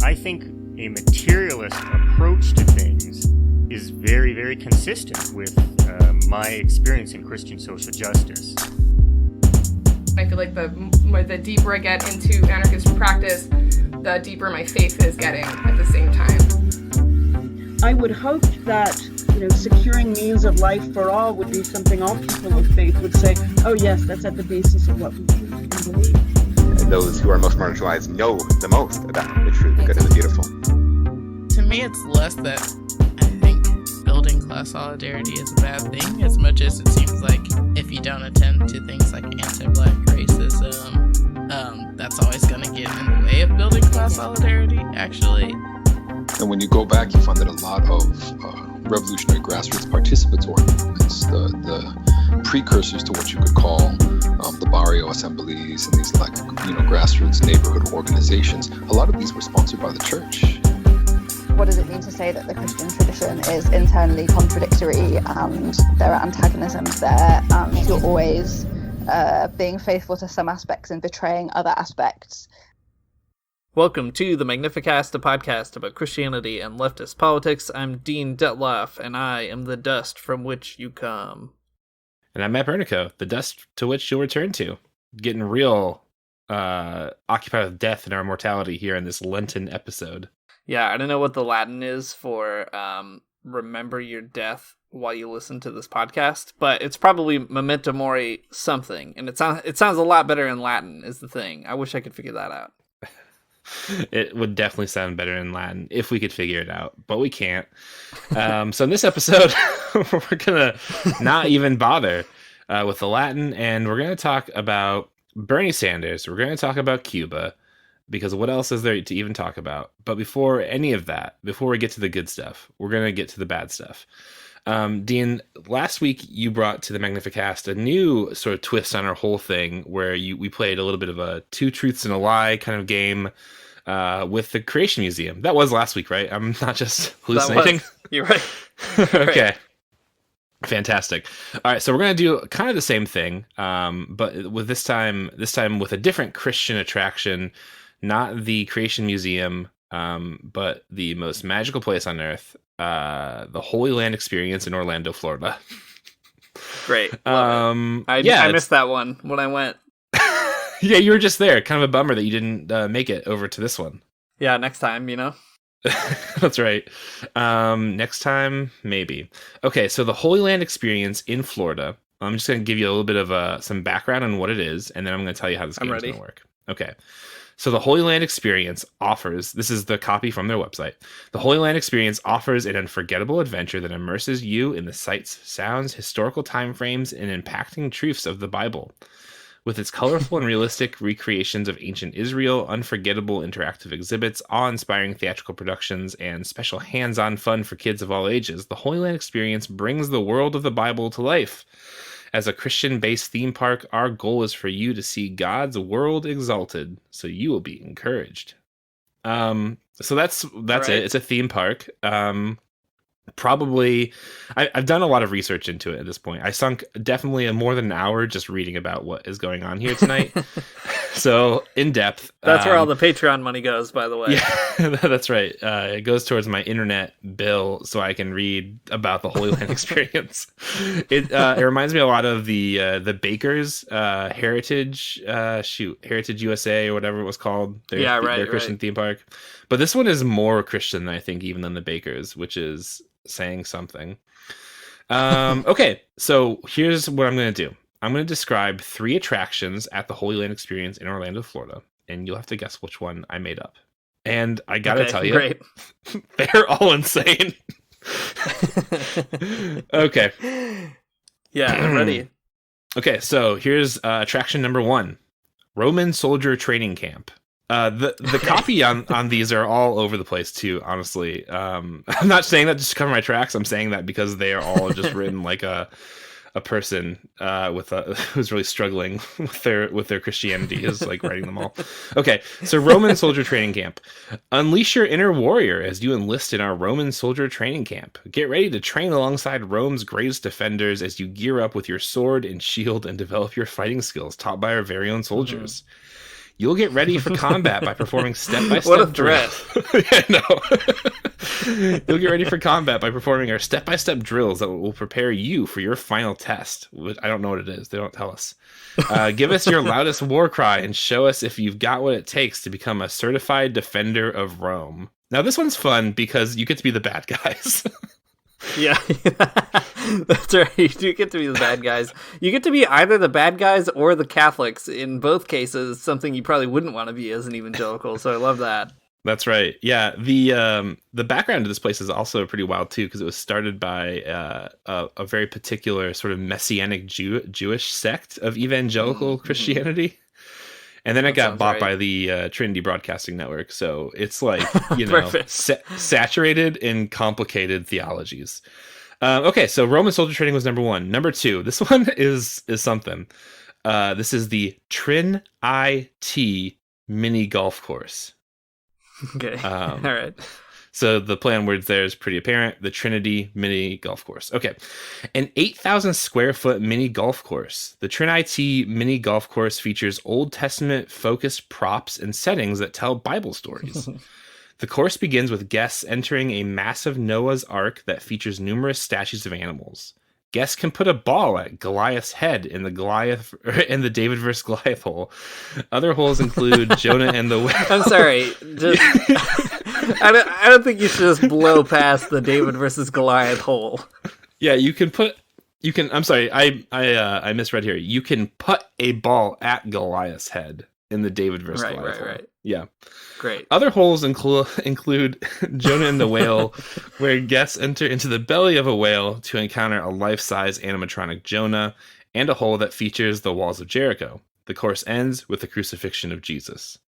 I think a materialist approach to things is very, very consistent with my experience in Christian social justice. I feel like the deeper I get into anarchist practice, the deeper my faith is getting at the same time. I would hope that, securing means of life for all would be something all people of faith would say, oh yes, that's at the basis of what we believe. Those who are most marginalized know the most about the true, the good, and the beautiful. To me, it's less that I think building class solidarity is a bad thing, as much as it seems like if you don't attend to things like anti-Black racism, that's always going to get in the way of building class solidarity, actually. And when you go back, you find that a lot of revolutionary grassroots participatory movements, the precursors to what you could call the barrio assemblies and these grassroots neighborhood organizations, a lot of these were sponsored by the church. What does it mean to say that the Christian tradition is internally contradictory and there are antagonisms there and you're always being faithful to some aspects and betraying other aspects? Welcome to the Magnificast, a podcast about Christianity and leftist politics. I'm Dean Detloff, and I am the dust from which you come. And I'm Matt Bernico, the dust to which you'll return to. Getting real occupied with death and our mortality here in this Lenten episode. Yeah, I don't know what the Latin is for remember your death while you listen to this podcast, but it's probably memento mori something, and it sounds a lot better in Latin is the thing. I wish I could figure that out. It would definitely sound better in Latin if we could figure it out, but we can't. So in this episode, we're going to not even bother with the Latin, and we're going to talk about Bernie Sanders. We're going to talk about Cuba, because what else is there to even talk about? But before any of that, before we get to the good stuff, we're going to get to the bad stuff. Dean, last week you brought to the Magnificast a new sort of twist on our whole thing where we played a little bit of a two truths and a lie kind of game with the Creation Museum. That was last week, right? I'm not just hallucinating. You're right. Okay. Fantastic. All right, so we're going to do kind of the same thing, but with this time with a different Christian attraction, not the Creation Museum, but the most magical place on earth, the Holy Land Experience in Orlando, Florida. Great. I missed that one when I went. Yeah, you were just there. Kind of a bummer that you didn't make it over to this one. Yeah, next time, That's right. Next time, maybe. Okay, so the Holy Land Experience in Florida. I'm just going to give you a little bit of some background on what it is, and then I'm going to tell you how this game is going to work. Okay. So the Holy Land Experience offers, this is the copy from their website, the Holy Land Experience offers an unforgettable adventure that immerses you in the sights, sounds, historical timeframes, and impacting truths of the Bible. With its colorful and realistic recreations of ancient Israel, unforgettable interactive exhibits, awe-inspiring theatrical productions, and special hands-on fun for kids of all ages, the Holy Land Experience brings the world of the Bible to life. As a Christian-based theme park, our goal is for you to see God's world exalted, so you will be encouraged. So that's right. It. It's a theme park. Probably, I've done a lot of research into it at this point. I sunk definitely more than an hour just reading about what is going on here tonight. So in depth. That's where all the Patreon money goes, by the way. Yeah, that's right. It goes towards my internet bill so I can read about the Holy Land Experience. It reminds me a lot of the Bakers Heritage USA or whatever it was called. Their Christian theme park. But this one is more Christian, I think, even than the Bakers, which is saying something. Okay, so here's what I'm going to do. I'm going to describe 3 attractions at the Holy Land Experience in Orlando, Florida, and you'll have to guess which one I made up. And I got to tell you, great. They're all insane. Okay. Yeah, I'm ready. Okay, so here's attraction number 1, Roman Soldier Training Camp. The copy on these are all over the place too, honestly. I'm not saying that just to cover my tracks. I'm saying that because they are all just written like a person who's really struggling with their Christianity is like writing them all. Okay, so Roman Soldier Training Camp. Unleash your inner warrior as you enlist in our Roman Soldier Training Camp. Get ready to train alongside Rome's greatest defenders as you gear up with your sword and shield and develop your fighting skills taught by our very own soldiers. You'll get ready for combat by performing step-by-step What a threat. Yeah, no. You'll get ready for combat by performing our step-by-step drills that will prepare you for your final test. Which I don't know what it is. They don't tell us. Give us your loudest war cry and show us if you've got what it takes to become a certified defender of Rome. Now, this one's fun because you get to be the bad guys. Yeah, that's right. You do get to be the bad guys. You get to be either the bad guys or the Catholics. In both cases, something you probably wouldn't want to be as an evangelical. So I love that. That's right. Yeah, the background of this place is also pretty wild too, because it was started by a very particular sort of messianic Jewish sect of evangelical Christianity. And then it got bought by the Trinity Broadcasting Network. So it's like, you know, saturated in complicated theologies. Okay, so Roman soldier training was number 1. Number 2, this one is something. This is the Trin-IT mini golf course. Okay, all right. So the play on words there is pretty apparent. The Trinity mini golf course. Okay. An 8,000 square foot mini golf course. The Trin-IT mini golf course features Old Testament focused props and settings that tell Bible stories. The course begins with guests entering a massive Noah's Ark that features numerous statues of animals. Guests can put a ball at Goliath's head in the David vs. Goliath hole. Other holes include Jonah and the whale. I'm sorry. Just I don't think you should just blow past the David versus Goliath hole. Yeah, I'm sorry, I misread here. You can put a ball at Goliath's head in the David versus Goliath hole. Right. Yeah. Great. Other holes include Jonah and the whale, where guests enter into the belly of a whale to encounter a life-size animatronic Jonah, and a hole that features the walls of Jericho. The course ends with the crucifixion of Jesus.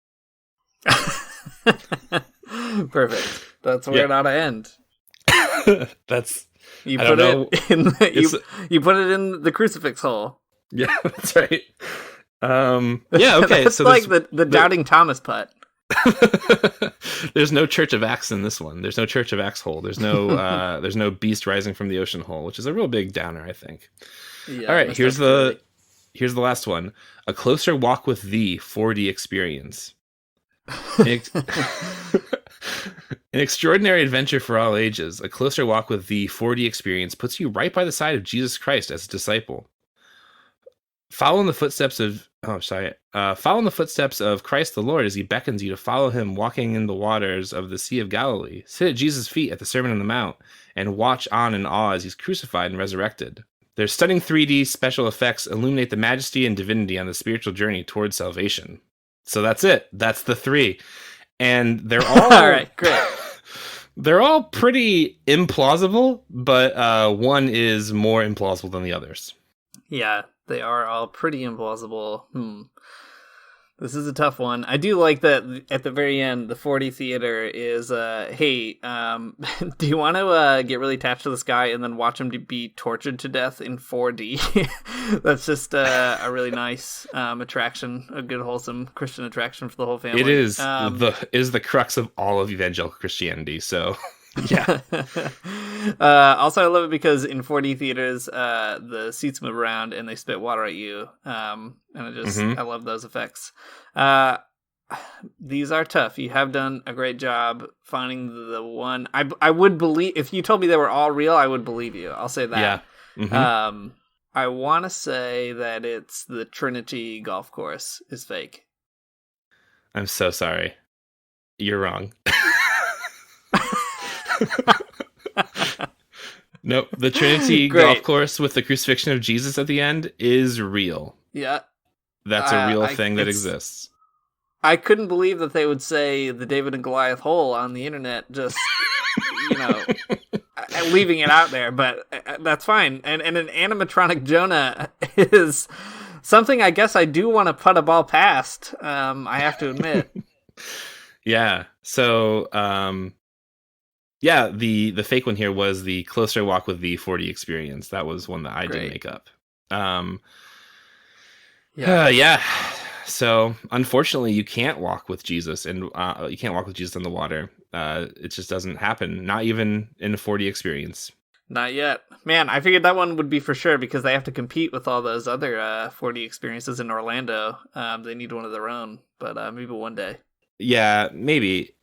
Perfect. That's where it ought to end. That's you put it in you put it in the crucifix hole. Yeah, that's right. Yeah, okay. That's so like the doubting Thomas putt. There's no Church of Acts in this one. There's no Church of Acts hole. There's no beast rising from the ocean hole, which is a real big downer, I think. Yeah, all right, here's the last one. A closer walk with thee 4D experience. An extraordinary adventure for all ages. A closer walk with the 4D experience puts you right by the side of Jesus Christ as a disciple. Follow in the footsteps of Christ the Lord as he beckons you to follow him, walking in the waters of the Sea of Galilee. Sit at Jesus' feet at the Sermon on the Mount and watch on in awe as he's crucified and resurrected. Their stunning 3D special effects illuminate the majesty and divinity on the spiritual journey towards salvation. So that's it. That's the 3. And they're all all right, great. They're all pretty implausible, but one is more implausible than the others. Yeah, they are all pretty implausible. This is a tough one. I do like that at the very end, the 4D theater is, hey, do you want to get really attached to this guy and then watch him be tortured to death in 4D? That's just a really nice attraction, a good, wholesome Christian attraction for the whole family. It is the crux of all of evangelical Christianity, so... Yeah. Also, I love it because in 4D theaters, the seats move around and they spit water at you. And I love those effects. These are tough. You have done a great job finding the one. I would believe if you told me they were all real, I would believe you. I'll say that. Yeah. I want to say that it's the Trinity golf course is fake. I'm so sorry. You're wrong. Nope, the Trinity golf course with the crucifixion of Jesus at the end is real. Yeah. That's a real thing that exists. I couldn't believe that they would say the David and Goliath hole on the internet, just, leaving it out there, but that's fine. And an animatronic Jonah is something I guess I do want to put a ball past, I have to admit. Yeah, so... Yeah, the fake one here was the closer walk with the 4D experience. That was one that I did make up. Yeah. So unfortunately, you can't walk with Jesus, and you can't walk with Jesus in the water. It just doesn't happen. Not even in a 4D experience. Not yet. Man, I figured that one would be for sure because they have to compete with all those other 4D experiences in Orlando. They need one of their own, but maybe one day. Yeah, maybe.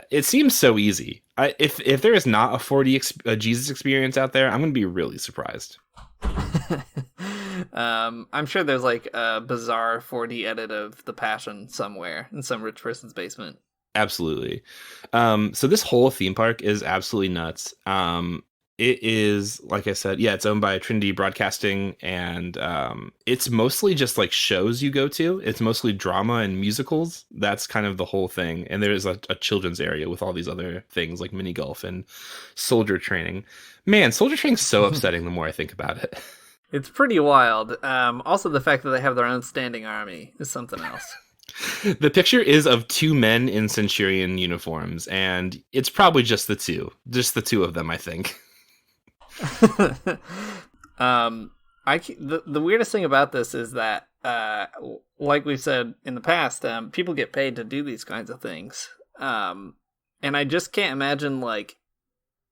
It seems so easy. If there is not a 4D Jesus experience out there, I'm going to be really surprised. I'm sure there's like a bizarre 4D edit of The Passion somewhere in some rich person's basement. Absolutely. So this whole theme park is absolutely nuts. It is, like I said, it's owned by Trinity Broadcasting, and it's mostly just like shows you go to. It's mostly drama and musicals. That's kind of the whole thing. And there is a children's area with all these other things like mini golf and soldier training. Man, soldier training's so upsetting the more I think about it. It's pretty wild. Also, the fact that they have their own standing army is something else. The picture is of two men in Centurion uniforms, and it's probably just the two of them, I think. The weirdest thing about this is that, like we've said in the past, people get paid to do these kinds of things, and I just can't imagine like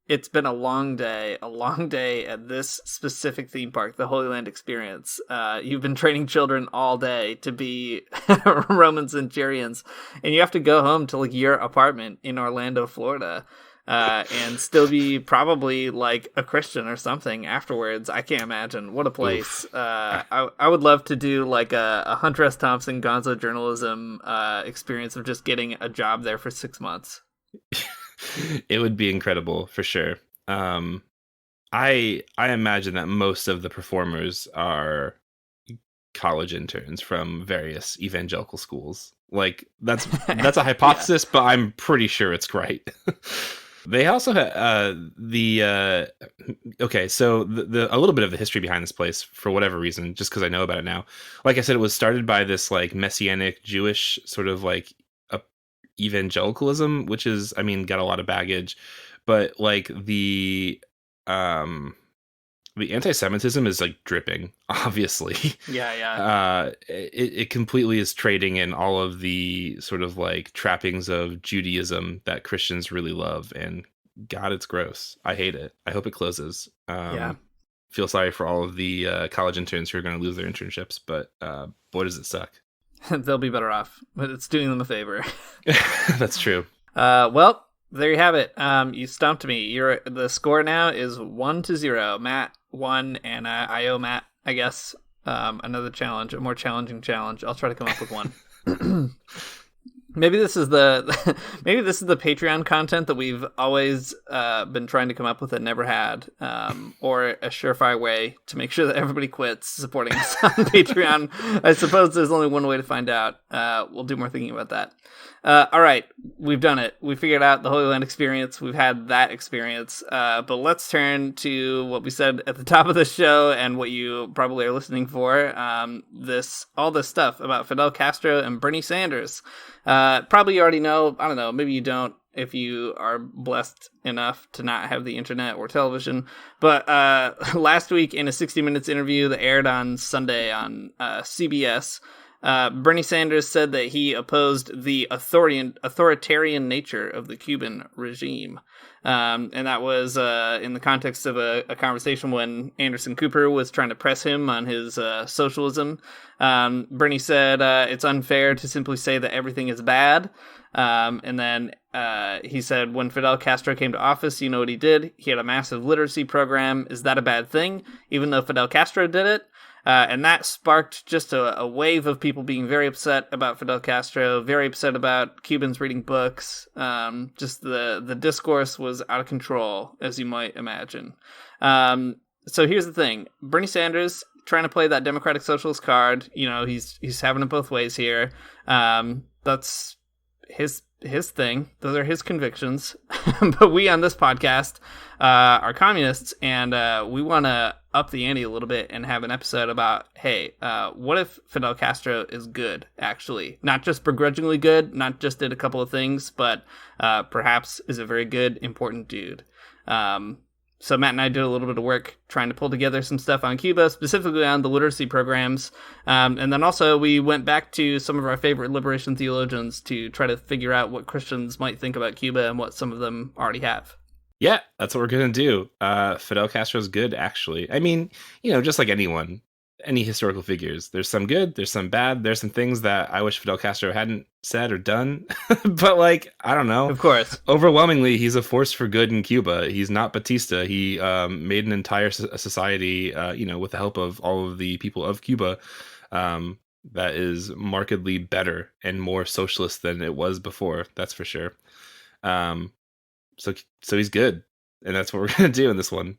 it's been a long day at this specific theme park, the Holy Land Experience. You've been training children all day to be Roman centurions, and you have to go home to like your apartment in Orlando, Florida, and still be probably like a Christian or something afterwards. I can't imagine. What a place. I would love to do like a Hunter S. Thompson gonzo journalism experience of just getting a job there for 6 months. It would be incredible for sure. I imagine that most of the performers are college interns from various evangelical schools. Like that's a hypothesis, but I'm pretty sure it's right. They also had so the a little bit of the history behind this place for whatever reason, just because I know about it now. Like I said, it was started by this like Messianic Jewish sort of like evangelicalism, which is, I mean, got a lot of baggage, but like the anti-Semitism is like dripping, obviously. It completely is trading in all of the sort of like trappings of Judaism that Christians really love, and God, it's gross. I hate it. I hope it closes. Feel sorry for all of the college interns who are going to lose their internships, but boy, does it suck. They'll be better off, but it's doing them a favor. That's true. Well, there you have it. You stumped me. The score now is 1-0. Matt won, and I owe Matt, I guess, another challenge, a more challenging challenge. I'll try to come up with one. Maybe this is the Patreon content that we've always been trying to come up with and never had, or a surefire way to make sure that everybody quits supporting us on Patreon. I suppose there's only one way to find out. We'll do more thinking about that. All right, we've done it. We figured out the Holy Land Experience. We've had that experience, but let's turn to what we said at the top of the show and what you probably are listening for. All this stuff about Fidel Castro and Bernie Sanders. Probably you already know. I don't know. Maybe you don't if you are blessed enough to not have the internet or television. But last week in a 60 Minutes interview that aired on Sunday on CBS, Bernie Sanders said that he opposed the authoritarian nature of the Cuban regime. And that was in the context of a conversation when Anderson Cooper was trying to press him on his socialism. Bernie said it's unfair to simply say that everything is bad. And then he said when Fidel Castro came to office, you know what he did? He had a massive literacy program. Is that a bad thing? Even though Fidel Castro did it? And that sparked just a wave of people being very upset about Fidel Castro, very upset about Cubans reading books. Just the discourse was out of control, as you might imagine. So here's the thing. Bernie Sanders trying to play that democratic socialist card. You know, he's having it both ways here. That's his thing. Those are his convictions. But we on this podcast are communists, and we want to up the ante a little bit and have an episode about, hey, what if Fidel Castro is good, actually? Not just begrudgingly good, not just did a couple of things, but perhaps is a very good, important dude. So Matt and I did a little bit of work trying to pull together some stuff on Cuba, specifically on the literacy programs. And then also we went back to some of our favorite liberation theologians to try to figure out what Christians might think about Cuba and what some of them already have. Yeah, that's what we're gonna do. Fidel Castro's good, actually. I mean, just like anyone, any historical figures. There's some good, there's some bad, there's some things that I wish Fidel Castro hadn't said or done. But I don't know. Of course. Overwhelmingly, he's a force for good in Cuba. He's not Batista. He made an entire society, with the help of all of the people of Cuba, that is markedly better and more socialist than it was before. That's for sure. So he's good, and that's what we're gonna do in this one.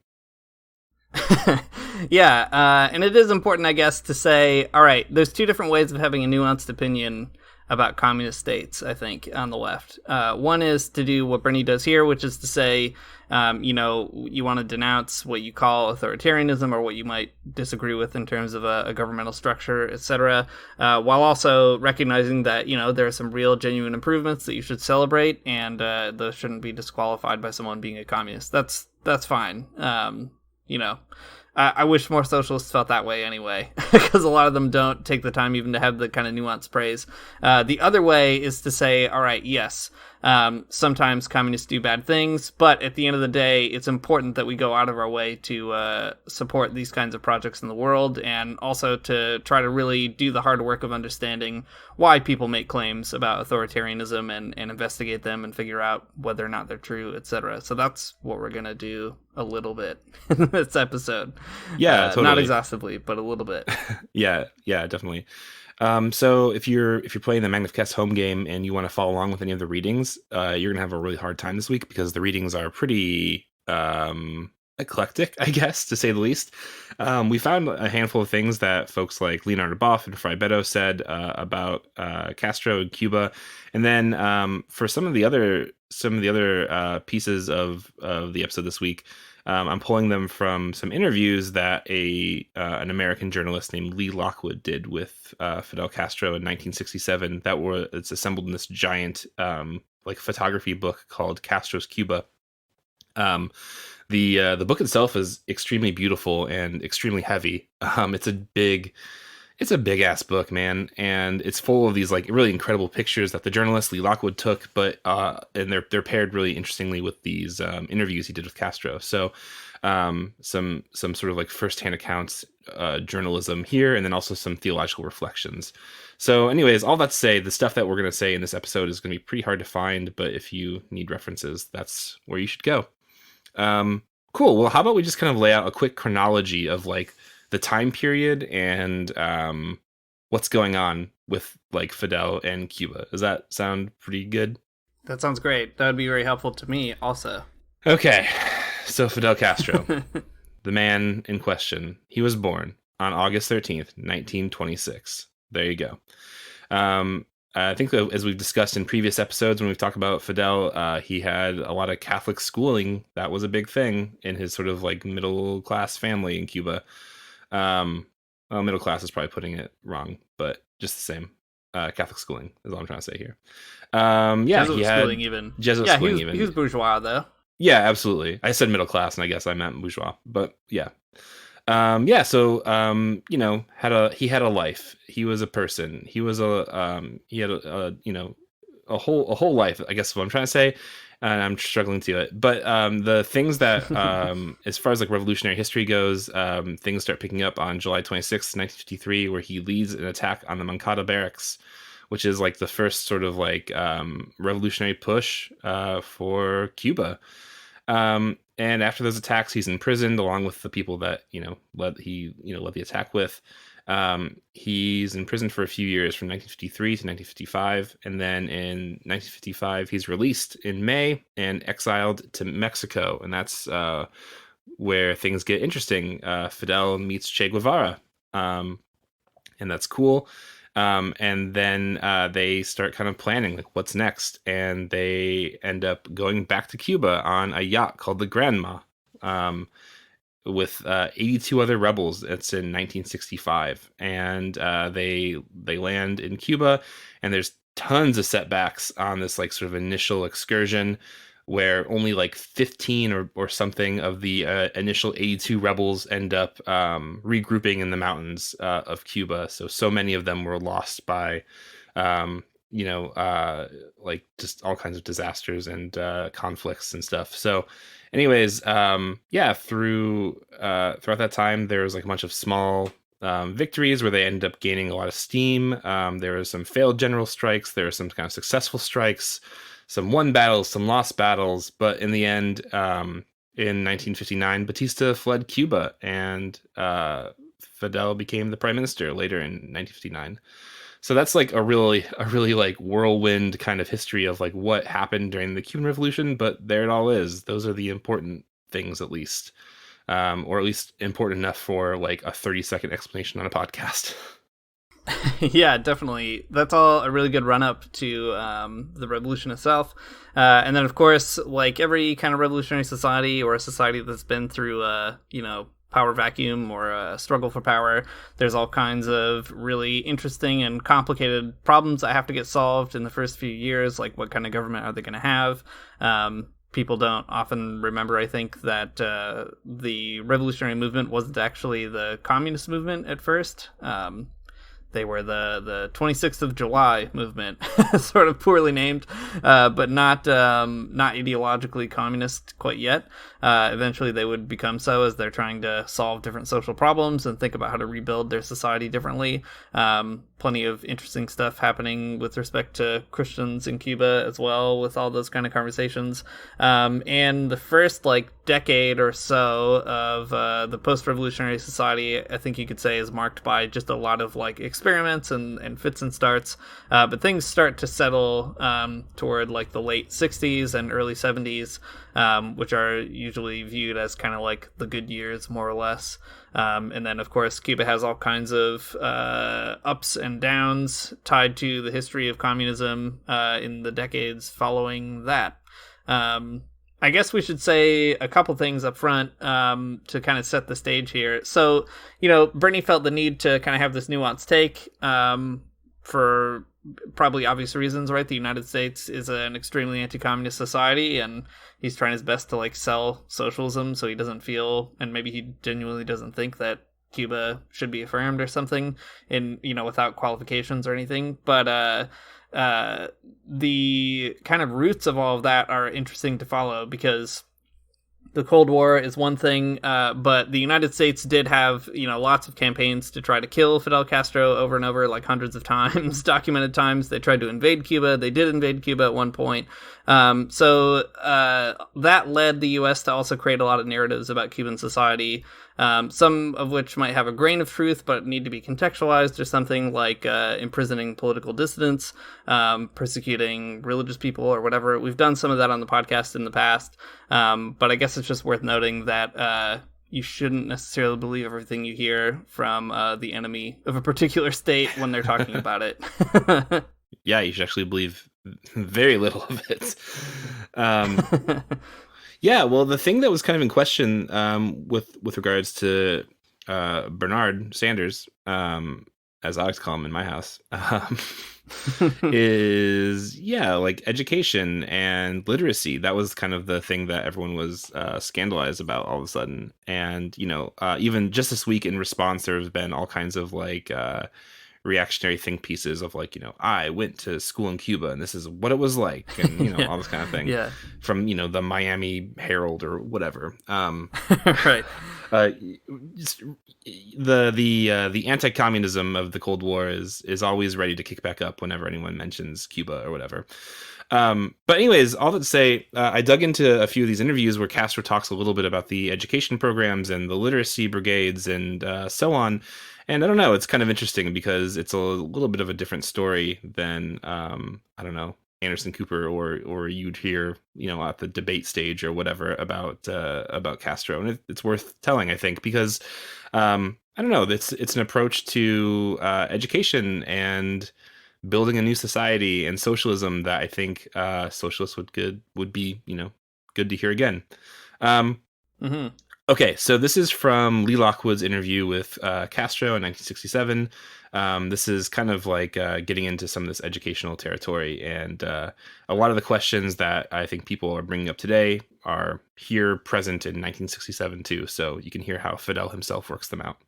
Yeah, and it is important, I guess, to say, all right, there's two different ways of having a nuanced opinion about communist states, I think, on the left. One is to do what Bernie does here, which is to say, you want to denounce what you call authoritarianism or what you might disagree with in terms of a governmental structure, etc., while also recognizing that, there are some real, genuine improvements that you should celebrate, and those shouldn't be disqualified by someone being a communist. That's fine. I wish more socialists felt that way anyway, because a lot of them don't take the time even to have the kind of nuanced praise. The other way is to say, all right, yes, sometimes communists do bad things, but at the end of the day, it's important that we go out of our way to support these kinds of projects in the world, and also to try to really do the hard work of understanding why people make claims about authoritarianism and investigate them and figure out whether or not they're true, etc. So that's what we're going to do a little bit in this episode. Yeah, totally. Not exhaustively, but a little bit. Yeah, definitely. So if you're playing the Magnificast home game and you want to follow along with any of the readings, you're gonna have a really hard time this week because the readings are pretty eclectic, I guess, to say the least. We found a handful of things that folks like Leonardo Boff and Frei Betto said about Castro and Cuba, and then for some of the other pieces of the episode this week, I'm pulling them from some interviews that an American journalist named Lee Lockwood did with Fidel Castro in 1967. It's assembled in this giant photography book called Castro's Cuba. The book itself is extremely beautiful and extremely heavy. It's a big ass book, man, and it's full of these really incredible pictures that the journalist Lee Lockwood took, but and they're paired really interestingly with these interviews he did with Castro. So some sort of firsthand accounts, journalism here, and then also some theological reflections. So anyways, all that to say, the stuff that we're going to say in this episode is going to be pretty hard to find, but if you need references, that's where you should go. Cool. Well, how about we just kind of lay out a quick chronology of the time period and what's going on with Fidel and Cuba. Does that sound pretty good? That sounds great. That would be very helpful to me also. Okay. So Fidel Castro, the man in question, he was born on August 13th, 1926. There you go. I think as we've discussed in previous episodes when we've talked about Fidel, he had a lot of Catholic schooling. That was a big thing in his sort of middle class family in Cuba. Middle class is probably putting it wrong, but just the same. Catholic schooling is all I'm trying to say here. Jesuit schooling even. Jesuit schooling even. He was bourgeois though. Yeah, absolutely. I said middle class, and I guess I meant bourgeois, but yeah. So he had a life. He was a person. He was he had a whole life, I guess is what I'm trying to say. And I'm struggling to it. But the things that, as far as revolutionary history goes, things start picking up on July 26th, 1953, where he leads an attack on the Moncada barracks, which is the first sort of revolutionary push for Cuba. And after those attacks, he's imprisoned along with the people that led the attack with. He's in prison for a few years from 1953 to 1955, and then in 1955 he's released in May and exiled to Mexico, and that's where things get interesting. Fidel meets Che Guevara, and that's cool. And then they start kind of planning what's next, and they end up going back to Cuba on a yacht called the Granma, with 82 other rebels. It's in 1965, and they land in Cuba, and there's tons of setbacks on this sort of initial excursion, where only 15 or something of the initial 82 rebels end up regrouping in the mountains of Cuba. So many of them were lost by like just all kinds of disasters and conflicts and stuff. So anyways, throughout that time, there was like a bunch of small victories where they ended up gaining a lot of steam. There were some failed general strikes. There were some kind of successful strikes, some won battles, some lost battles. But in the end, in 1959, Batista fled Cuba, and Fidel became the prime minister later in 1959. So that's like a really like whirlwind kind of history of like what happened during the Cuban Revolution. But there it all is. Those are the important things, at least. Or at least important enough for like a 30-second explanation on a podcast. Yeah, definitely. That's all a really good run-up to the revolution itself. And then, of course, like every kind of revolutionary society or a society that's been through a, power vacuum or a struggle for power, there's all kinds of really interesting and complicated problems that have to get solved in the first few years, like what kind of government are they going to have? People don't often remember, I think, that the revolutionary movement wasn't actually the communist movement at first. They were the 26th of July movement, sort of poorly named, but not ideologically communist quite yet. Eventually they would become so as they're trying to solve different social problems and think about how to rebuild their society differently. Plenty of interesting stuff happening with respect to Christians in Cuba as well, with all those kind of conversations. And the first decade or so of the post-revolutionary society, I think you could say, is marked by just a lot of experiments and fits and starts. But things start to settle toward the late 60s and early 70s, which are usually viewed as kind of like the good years, more or less. And then, of course, Cuba has all kinds of ups and downs tied to the history of communism in the decades following that. I guess we should say a couple things up front to kind of set the stage here. So, Bernie felt the need to kind of have this nuanced take for probably obvious reasons, right? The United States is an extremely anti-communist society, and he's trying his best to sell socialism, so he doesn't feel, and maybe he genuinely doesn't think, that Cuba should be affirmed or something in, without qualifications or anything. But the kind of roots of all of that are interesting to follow, because the Cold War is one thing, but the United States did have, lots of campaigns to try to kill Fidel Castro over and over, hundreds of times, documented times. They tried to invade Cuba. They did invade Cuba at one point. So that led the U.S. to also create a lot of narratives about Cuban society, some of which might have a grain of truth but need to be contextualized, or something like imprisoning political dissidents, persecuting religious people, or whatever. We've done some of that on the podcast in the past, but I guess it's just worth noting that you shouldn't necessarily believe everything you hear from the enemy of a particular state when they're talking about it. Yeah, you should actually believe very little of it. Yeah, well, the thing that was kind of in question with regards to Bernard Sanders, as I like to call him in my house, is education and literacy. That was kind of the thing that everyone was scandalized about all of a sudden. And even just this week, in response, there has been all kinds of reactionary think pieces of I went to school in Cuba and this is what it was like, and all this kind of thing. Yeah. From the Miami Herald or whatever. Right. The anti-communism of the Cold War is always ready to kick back up whenever anyone mentions Cuba or whatever. But anyways, all that to say, I dug into a few of these interviews where Castro talks a little bit about the education programs and the literacy brigades and so on. And I don't know, it's kind of interesting because it's a little bit of a different story than, I don't know, Anderson Cooper or you'd hear, at the debate stage or whatever about Castro. And it's worth telling, I think, because, I don't know, it's an approach to education and building a new society and socialism that I think socialists would be, good to hear again. Mm-hmm. Okay, so this is from Lee Lockwood's interview with Castro in 1967. This is kind of getting into some of this educational territory, and a lot of the questions that I think people are bringing up today are here present in 1967 too, so you can hear how Fidel himself works them out.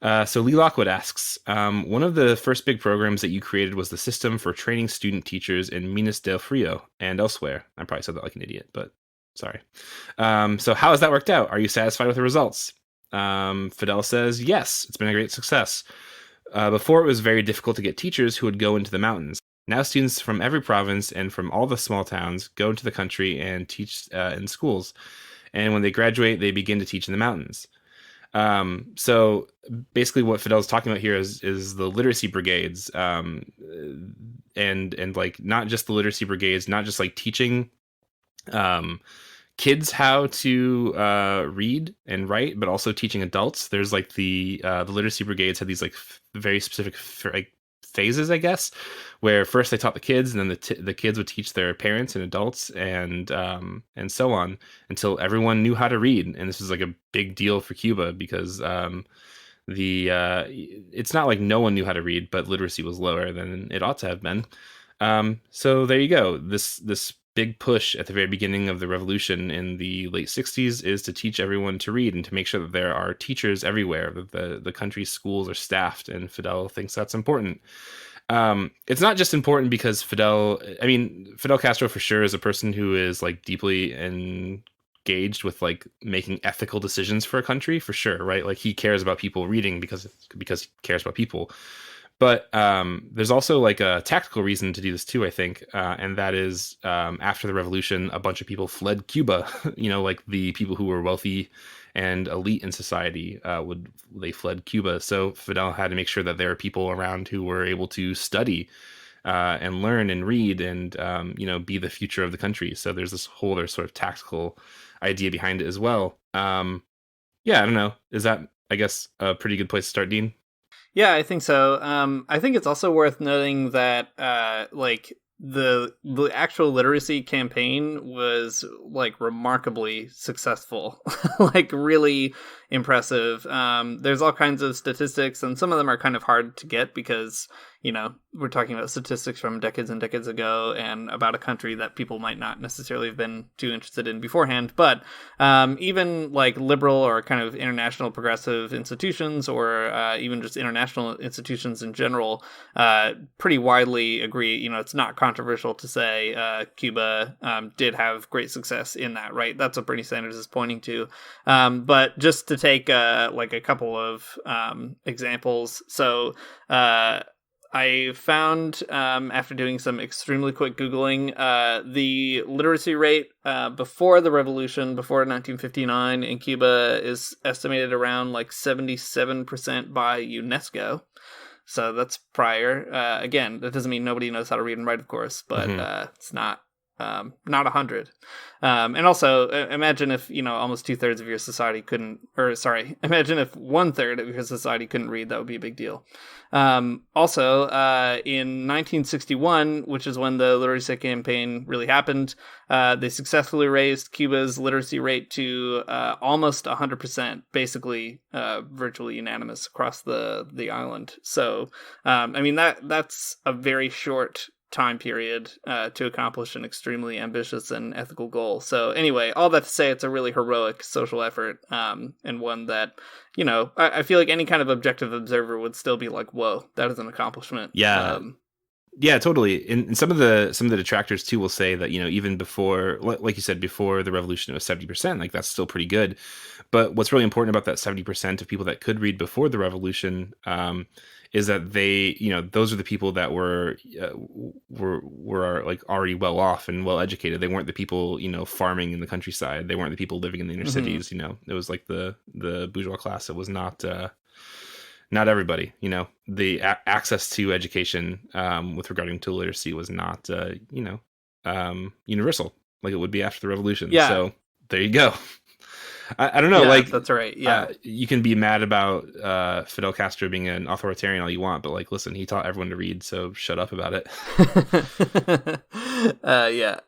So Lee Lockwood asks, one of the first big programs that you created was the system for training student teachers in Minas del Frio and elsewhere. I probably said that like an idiot, but sorry. So how has that worked out? Are you satisfied with the results? Fidel says, yes, it's been a great success. Before, it was very difficult to get teachers who would go into the mountains. Now students from every province and from all the small towns go into the country and teach in schools. And when they graduate, they begin to teach in the mountains. So basically what Fidel's talking about here is the literacy brigades, and like not just the literacy brigades, not just like teaching kids how to read and write, but also teaching adults. There's like the literacy brigades had these like very specific like phases, I guess, where first they taught the kids, and then the kids would teach their parents and adults, and so on, until everyone knew how to read. And this was like a big deal for Cuba because it's not like no one knew how to read, but literacy was lower than it ought to have been. So there you go. This big push at the very beginning of the revolution in the late 60s is to teach everyone to read and to make sure that there are teachers everywhere, that the country's schools are staffed, and Fidel thinks that's important. It's not just important because Fidel Castro for sure is a person who is like deeply engaged with like making ethical decisions for a country, for sure, right? Like he cares about people reading because he cares about people. But there's also like a tactical reason to do this too, I think, and that is after the revolution, a bunch of people fled Cuba. Like the people who were wealthy and elite in society they fled Cuba. So Fidel had to make sure that there are people around who were able to study and learn and read and be the future of the country. So there's this whole other sort of tactical idea behind it as well. I don't know. Is that, I guess, a pretty good place to start, Dean? Yeah, I think so. I think it's also worth noting that like the actual literacy campaign was like remarkably successful, like really impressive. There's all kinds of statistics, and some of them are kind of hard to get because we're talking about statistics from decades and decades ago and about a country that people might not necessarily have been too interested in beforehand. But even like liberal or kind of international progressive institutions, or even just international institutions in general, pretty widely agree. It's not controversial to say Cuba did have great success in that, right? That's what Bernie Sanders is pointing to. But just to take like a couple of examples. So I found, after doing some extremely quick Googling, the literacy rate before the revolution, before 1959 in Cuba, is estimated around like 77% by UNESCO. So that's prior. Again, that doesn't mean nobody knows how to read and write, of course, but it's not 100. And also imagine if, almost 2/3 of your society imagine if 1/3 of your society couldn't read. That would be a big deal. Also, in 1961, which is when the literacy campaign really happened, they successfully raised Cuba's literacy rate to almost 100%, basically virtually unanimous across the island. So, that's a very short time period to accomplish an extremely ambitious and ethical goal. So anyway, all that to say, it's a really heroic social effort, and one that, I feel like any kind of objective observer would still be like, whoa, that is an accomplishment. Yeah. Yeah, totally. And some of the detractors too will say that, even before, like you said, before the revolution, it was 70%, like that's still pretty good. But what's really important about that 70% of people that could read before the revolution, is that they, those are the people that were like already well off and well educated. They weren't the people, farming in the countryside. They weren't the people living in the inner cities. It was like the bourgeois class. It was not everybody. The access to education with regarding to literacy was not universal like it would be after the revolution. Yeah. So there you go. I don't know, that's right. Yeah, you can be mad about Fidel Castro being an authoritarian all you want, but like, listen, he taught everyone to read, so shut up about it. Yeah.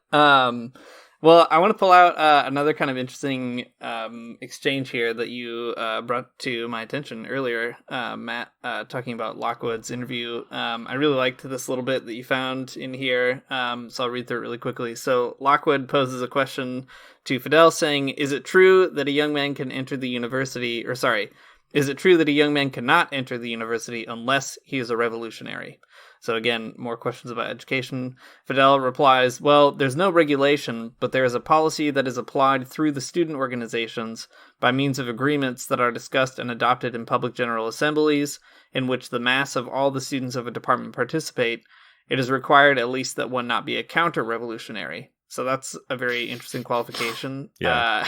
Well, I want to pull out another kind of interesting exchange here that you brought to my attention earlier, Matt, talking about Lockwood's interview. I really liked this little bit that you found in here, so I'll read through it really quickly. So Lockwood poses a question to Fidel saying, is it true that a young man can enter the university, Is it true that a young man cannot enter the university unless he is a revolutionary? So again, more questions about education. Fidel replies, well, there's no regulation, but there is a policy that is applied through the student organizations by means of agreements that are discussed and adopted in public general assemblies, in which the mass of all the students of a department participate. It is required at least that one not be a counter-revolutionary. So that's a very interesting qualification. Yeah.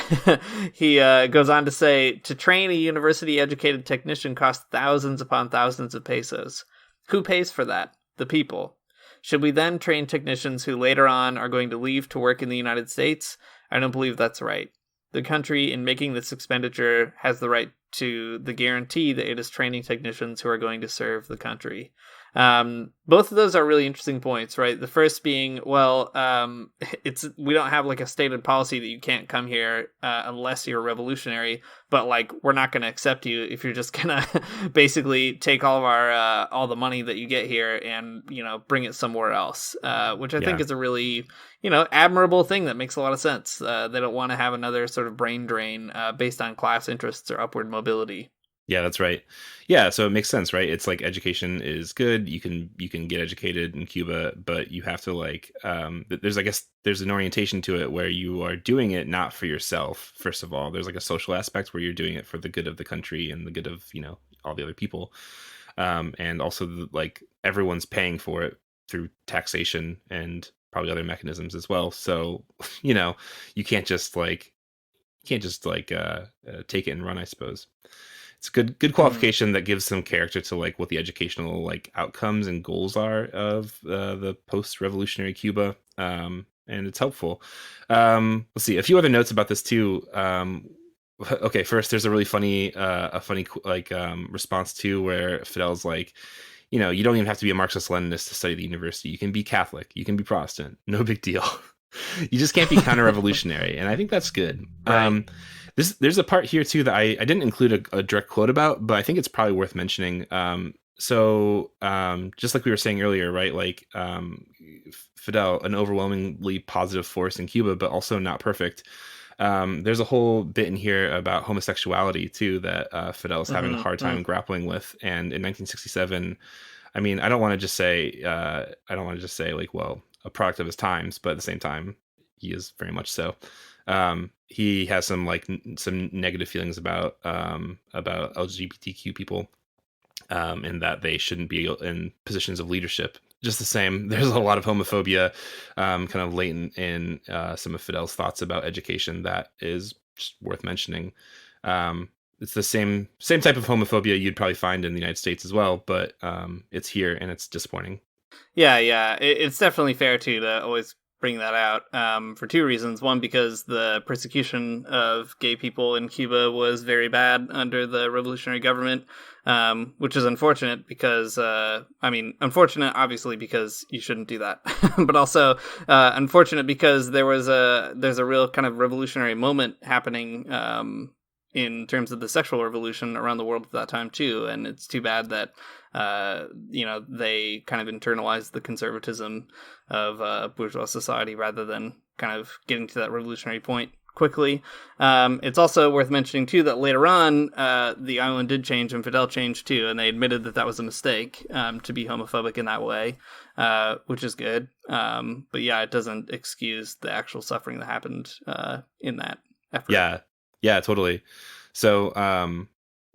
He goes on to say, to train a university-educated technician costs thousands upon thousands of pesos. Who pays for that? The people. Should we then train technicians who later on are going to leave to work in the United States? I don't believe that's right. The country, in making this expenditure, has the right to the guarantee that it is training technicians who are going to serve the country. Both of those are really interesting points, right? The first being, well, we don't have like a stated policy that you can't come here unless you're a revolutionary, but like we're not going to accept you if you're just gonna basically take all of our all the money that you get here and bring it somewhere else, which I think is a really admirable thing that makes a lot of sense. They don't want to have another sort of brain drain based on class interests or upward mobility. Yeah, that's right. Yeah, so it makes sense, right? It's like education is good. You can get educated in Cuba, but you have to there's an orientation to it where you are doing it not for yourself. First of all, there's like a social aspect where you're doing it for the good of the country and the good of all the other people, and also like everyone's paying for it through taxation and probably other mechanisms as well. So you can't just take it and run, I suppose. It's a good qualification that gives some character to like what the educational like outcomes and goals are of the post-revolutionary Cuba, and it's helpful. Let's see a few other notes about this too. Okay, first there's a really funny response too where Fidel's like, you don't even have to be a Marxist-Leninist to study the university. You can be Catholic, you can be Protestant, no big deal. You just can't be counter-revolutionary, and I think that's good. Right. There's a part here too that I didn't include a direct quote about, but I think it's probably worth mentioning. So just like we were saying earlier, right? Like Fidel, an overwhelmingly positive force in Cuba, but also not perfect. There's a whole bit in here about homosexuality too that Fidel's having a hard time grappling with. And in 1967, I mean, I don't want to just say like, well, a product of his times, but at the same time, he is very much so. He has some negative feelings about LGBTQ people, and that they shouldn't be in positions of leadership. Just the same, there's a lot of homophobia kind of latent in some of Fidel's thoughts about education that is just worth mentioning. It's the same type of homophobia you'd probably find in the United States as well, but it's here and it's disappointing. Yeah, it's definitely fair to always bring that out for two reasons. One, because the persecution of gay people in Cuba was very bad under the revolutionary government, which is unfortunate because, unfortunate obviously because you shouldn't do that, but also unfortunate because there's a real kind of revolutionary moment happening in terms of the sexual revolution around the world at that time too, and it's too bad that they kind of internalized the conservatism of bourgeois society rather than kind of getting to that revolutionary point quickly. It's also worth mentioning too that later on the island did change and Fidel changed too, and they admitted that was a mistake to be homophobic in that way, which is good. But yeah, it doesn't excuse the actual suffering that happened in that effort. Yeah, totally. So,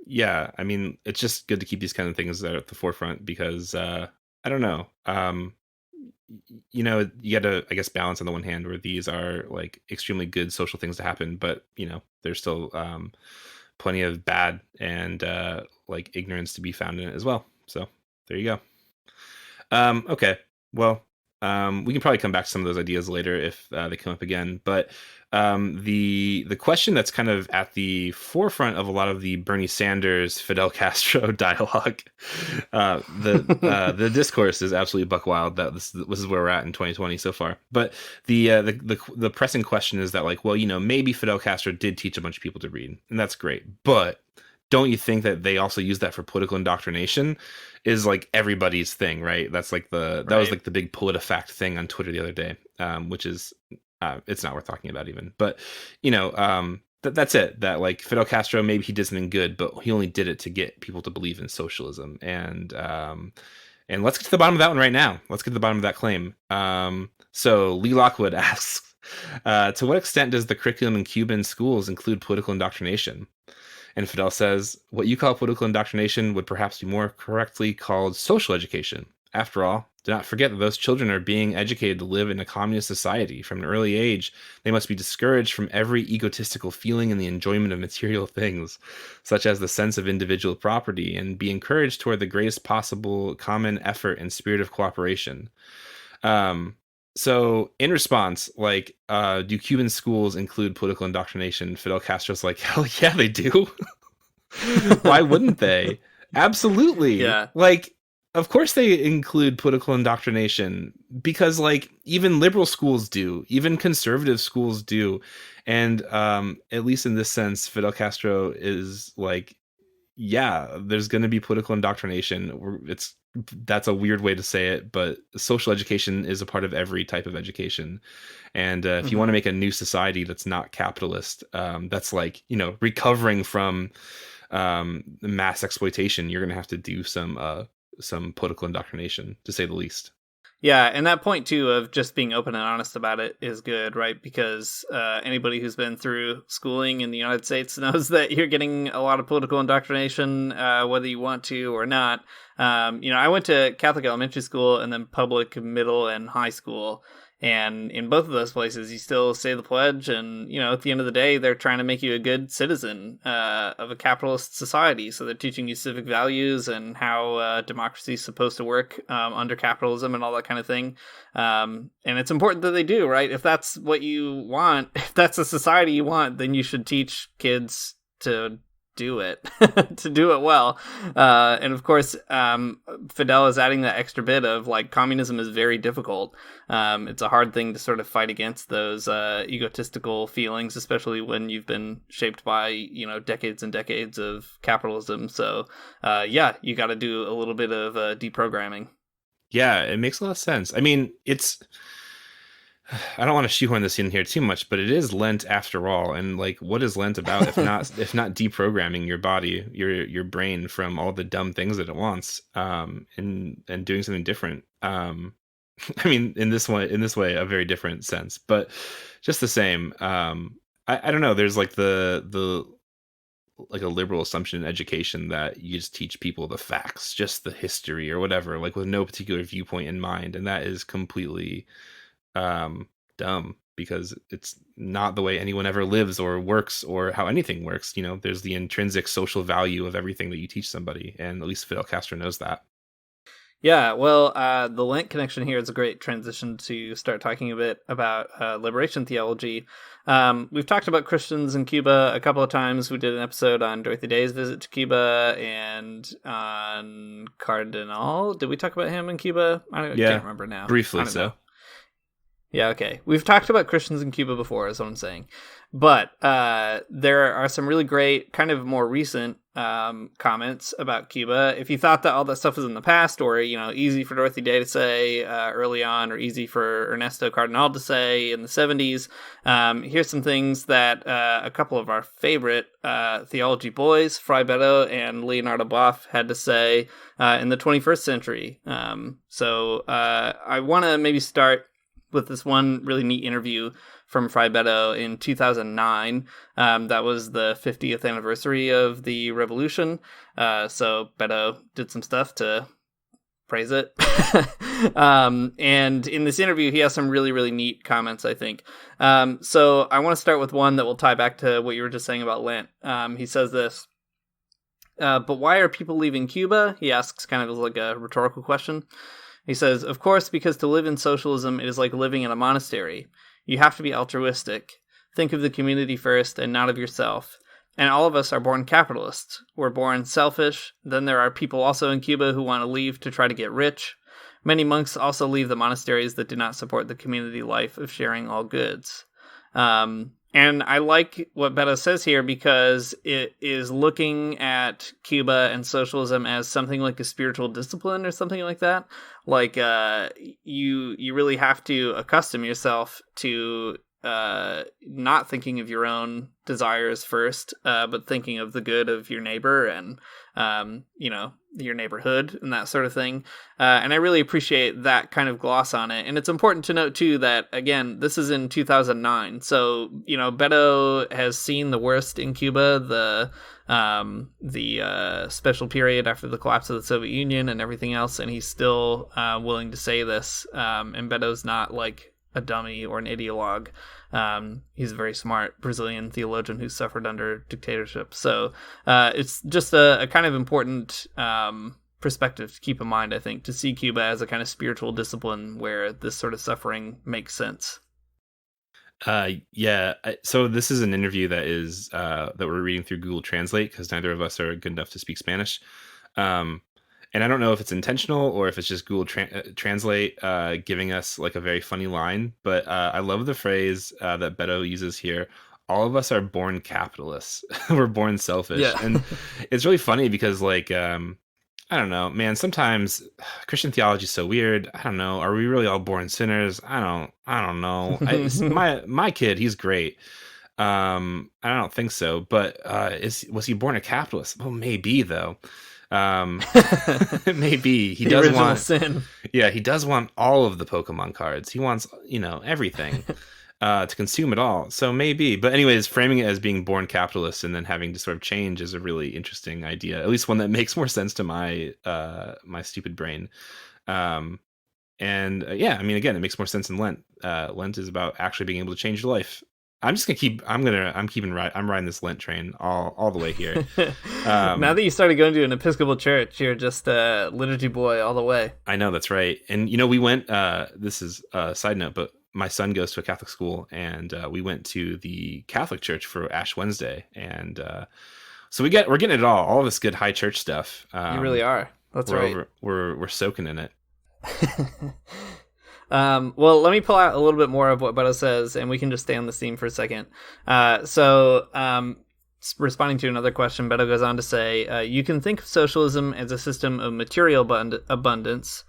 yeah, I mean, it's just good to keep these kind of things at the forefront because, I don't know, you got to, I guess, balance on the one hand where these are like extremely good social things to happen, but, there's still plenty of bad and like ignorance to be found in it as well. So there you go. Okay, well, we can probably come back to some of those ideas later if they come up again, but the question that's kind of at the forefront of a lot of the Bernie Sanders Fidel Castro dialogue, the discourse is absolutely buck wild that this is where we're at in 2020 so far. But the pressing question is that, like, well, maybe Fidel Castro did teach a bunch of people to read, and that's great, but don't you think that they also use that for political indoctrination? Is like everybody's thing, right? That's like that was like the big PolitiFact thing on Twitter the other day, which is it's not worth talking about even. But that's it. That like Fidel Castro, maybe he did something good, but he only did it to get people to believe in socialism. And let's get to the bottom of that one right now. Let's get to the bottom of that claim. So Lee Lockwood asks, to what extent does the curriculum in Cuban schools include political indoctrination? And Fidel says, what you call political indoctrination would perhaps be more correctly called social education. After all, do not forget that those children are being educated to live in a communist society. From an early age, they must be discouraged from every egotistical feeling and the enjoyment of material things, such as the sense of individual property, and be encouraged toward the greatest possible common effort and spirit of cooperation. So in response, like, do Cuban schools include political indoctrination? Fidel Castro's like, hell yeah, they do. Why wouldn't they? Absolutely. Yeah. Like, of course they include political indoctrination, because like even liberal schools do, even conservative schools do. And at least in this sense, Fidel Castro is like, yeah, there's going to be political indoctrination. That's a weird way to say it, but social education is a part of every type of education. And if you want to make a new society that's not capitalist, that's like, you know, recovering from mass exploitation, you're going to have to do some political indoctrination, to say the least. Yeah, and that point, too, of just being open and honest about it is good, right? Because anybody who's been through schooling in the United States knows that you're getting a lot of political indoctrination, whether you want to or not. I went to Catholic elementary school and then public middle and high school. And in both of those places, you still say the pledge. And, at the end of the day, they're trying to make you a good citizen of a capitalist society. So they're teaching you civic values and how democracy is supposed to work under capitalism and all that kind of thing. And it's important that they do, right? If that's what you want, if that's a society you want, then you should teach kids to do it, to do it well. And of course, Fidel is adding that extra bit of like, communism is very difficult. It's a hard thing to sort of fight against those egotistical feelings, especially when you've been shaped by, decades and decades of capitalism. So you got to do a little bit of deprogramming. Yeah, it makes a lot of sense. I mean, I don't want to shoehorn this in here too much, but it is Lent after all. And like, what is Lent about if not deprogramming your body, your brain from all the dumb things that it wants, and doing something different. I mean, in this way, a very different sense, but just the same. I don't know. There's like the like a liberal assumption in education that you just teach people the facts, just the history or whatever, like with no particular viewpoint in mind. And that is completely dumb, because it's not the way anyone ever lives or works or how anything works. There's the intrinsic social value of everything that you teach somebody, and at least Fidel Castro knows that. Yeah, well, the Lent connection here is a great transition to start talking a bit about liberation theology. We've talked about Christians in Cuba a couple of times. We did an episode on Dorothy Day's visit to Cuba and on Cardinal. Did we talk about him in Cuba? I can't remember now. Briefly so. Yeah, okay. We've talked about Christians in Cuba before, is what I'm saying. But there are some really great, kind of more recent comments about Cuba. If you thought that all that stuff was in the past, or, easy for Dorothy Day to say early on, or easy for Ernesto Cardenal to say in the 70s, here's some things that a couple of our favorite theology boys, Frei Betto and Leonardo Boff, had to say in the 21st century. So I want to maybe start with this one really neat interview from Frei Betto in 2009. That was the 50th anniversary of the revolution. So Betto did some stuff to praise it. And in this interview, he has some really, really neat comments, I think. So I want to start with one that will tie back to what you were just saying about Lent. He says this, but why are people leaving Cuba? He asks kind of as like a rhetorical question. He says, of course, because to live in socialism, it is like living in a monastery. You have to be altruistic. Think of the community first and not of yourself. And all of us are born capitalists. We're born selfish. Then there are people also in Cuba who want to leave to try to get rich. Many monks also leave the monasteries that do not support the community life of sharing all goods. And I like what Betto says here, because it is looking at Cuba and socialism as something like a spiritual discipline or something like that. Like you really have to accustom yourself to not thinking of your own desires first, but thinking of the good of your neighbor and, your neighborhood and that sort of thing. And I really appreciate that kind of gloss on it. And it's important to note, too, that, again, this is in 2009. So, Beto has seen the worst in Cuba, the special period after the collapse of the Soviet Union and everything else. And he's still willing to say this. And Beto's not like a dummy or an ideologue. He's a very smart Brazilian theologian who suffered under dictatorship. So it's just a kind of important perspective to keep in mind, I think, to see Cuba as a kind of spiritual discipline where this sort of suffering makes sense. So this is an interview that is that we're reading through Google Translate because neither of us are good enough to speak Spanish. And I don't know if it's intentional or if it's just Google Translate giving us like a very funny line, but I love the phrase that Beto uses here. All of us are born capitalists. We're born selfish. Yeah. And it's really funny because like, I don't know, man, sometimes Christian theology is so weird. I don't know. Are we really all born sinners? I don't know. My kid, he's great. I don't think so, but was he born a capitalist? Well, maybe though. Maybe he does want sin. Yeah, he does want all of the Pokemon cards. He wants, everything to consume it all. So maybe, but anyways, framing it as being born capitalist and then having to sort of change is a really interesting idea. At least one that makes more sense to my my stupid brain. Again, it makes more sense in Lent. Lent is about actually being able to change your life. I'm riding this Lent train all the way here. Now that you started going to an Episcopal church, you're just a liturgy boy all the way. I know, that's right. And we went, this is a side note, but my son goes to a Catholic school, and we went to the Catholic church for Ash Wednesday. And so we're getting it all this good high church stuff. You really are. That's right. We're soaking in it. Well, let me pull out a little bit more of what Beto says, and we can just stay on this theme for a second. Responding to another question, Beto goes on to say, you can think of socialism as a system of material abundance,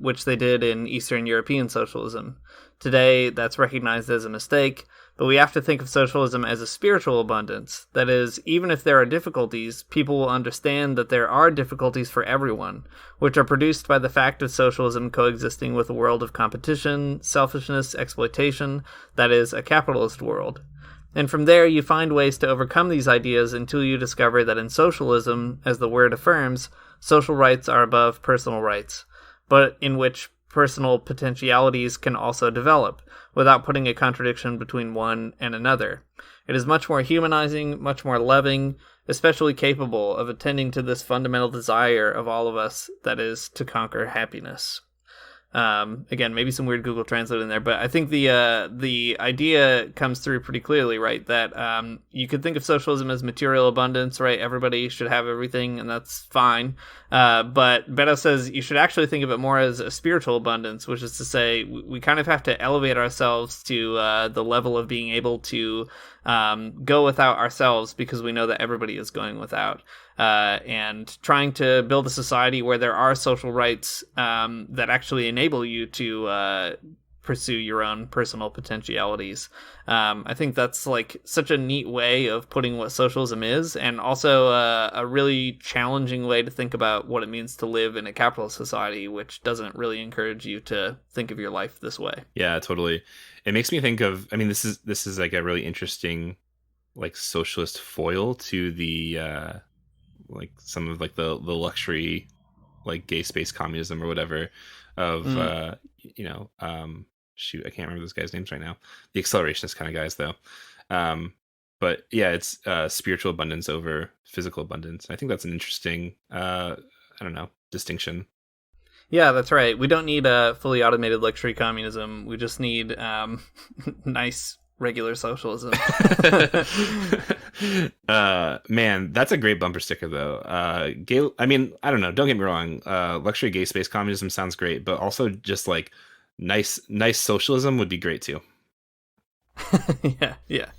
which they did in Eastern European socialism. Today, that's recognized as a mistake, but we have to think of socialism as a spiritual abundance. That is, even if there are difficulties, people will understand that there are difficulties for everyone, which are produced by the fact of socialism coexisting with a world of competition, selfishness, exploitation, that is, a capitalist world. And from there, you find ways to overcome these ideas until you discover that in socialism, as the word affirms, social rights are above personal rights, but in which personal potentialities can also develop, without putting a contradiction between one and another. It is much more humanizing, much more loving, especially capable of attending to this fundamental desire of all of us, that is, to conquer happiness. Again, maybe some weird Google Translate in there, but I think the idea comes through pretty clearly, right? That you could think of socialism as material abundance, right? Everybody should have everything, and that's fine. But Beto says you should actually think of it more as a spiritual abundance, which is to say we kind of have to elevate ourselves to the level of being able to go without ourselves because we know that everybody is going without. And trying to build a society where there are social rights that actually enable you to pursue your own personal potentialities. I think that's like such a neat way of putting what socialism is, and also a really challenging way to think about what it means to live in a capitalist society, which doesn't really encourage you to think of your life this way. Yeah, totally. It makes me think of, this is like a really interesting like socialist foil to the like some of like the luxury like gay space communism or whatever of shoot, I can't remember those guys' names right now. The accelerationist kind of guys though. But yeah, it's spiritual abundance over physical abundance. I think that's an interesting distinction. Yeah, that's right. We don't need a fully automated luxury communism. We just need nice regular socialism. Man, that's a great bumper sticker though. I don't know, don't get me wrong, luxury gay space communism sounds great, but also just like nice socialism would be great too. yeah.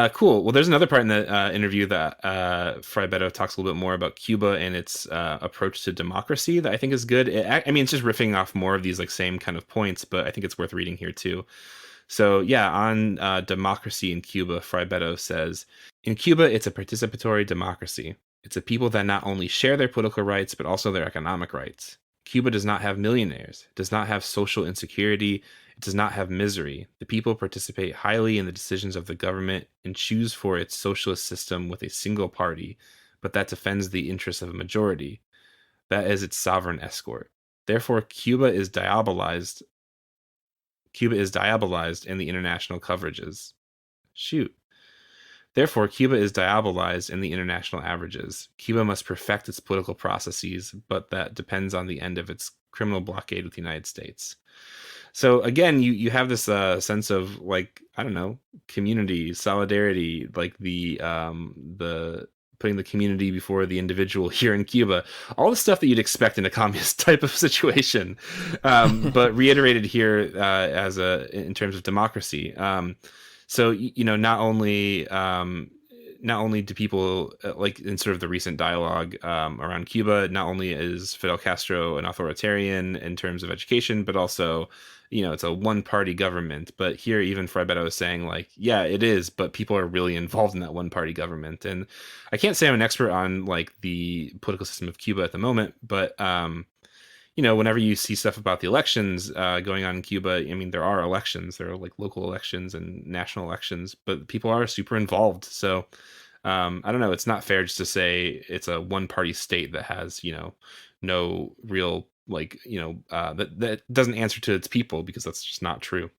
Cool. Well, there's another part in the interview that Frei Betto talks a little bit more about Cuba and its approach to democracy that I think is good. It's just riffing off more of these like same kind of points, but I think it's worth reading here too. So yeah, on democracy in Cuba, Frei Betto says, in Cuba, it's a participatory democracy. It's a people that not only share their political rights, but also their economic rights. Cuba does not have millionaires, does not have social insecurity, it does not have misery. The people participate highly in the decisions of the government and choose for its socialist system with a single party, but that defends the interests of a majority. That is its sovereign escort. Therefore, Cuba is diabolized in the international coverages. Therefore, Cuba is diabolized in the international averages. Cuba must perfect its political processes, but that depends on the end of its criminal blockade with the United States. So again, you have this sense of, like, I don't know, community, solidarity, like the putting the community before the individual here in Cuba, all the stuff that you'd expect in a communist type of situation, but reiterated here in terms of democracy. So, not only do people, like in sort of the recent dialogue around Cuba, not only is Fidel Castro an authoritarian in terms of education, but also, it's a one-party government. But here, even Frei Betto is saying, like, yeah, it is, but people are really involved in that one-party government. And I can't say I'm an expert on, like, the political system of Cuba at the moment, but whenever you see stuff about the elections going on in Cuba, I mean, there are elections. There are like local elections and national elections, but people are super involved. So I don't know. It's not fair just to say it's a one-party state that has, no real, that doesn't answer to its people, because that's just not true.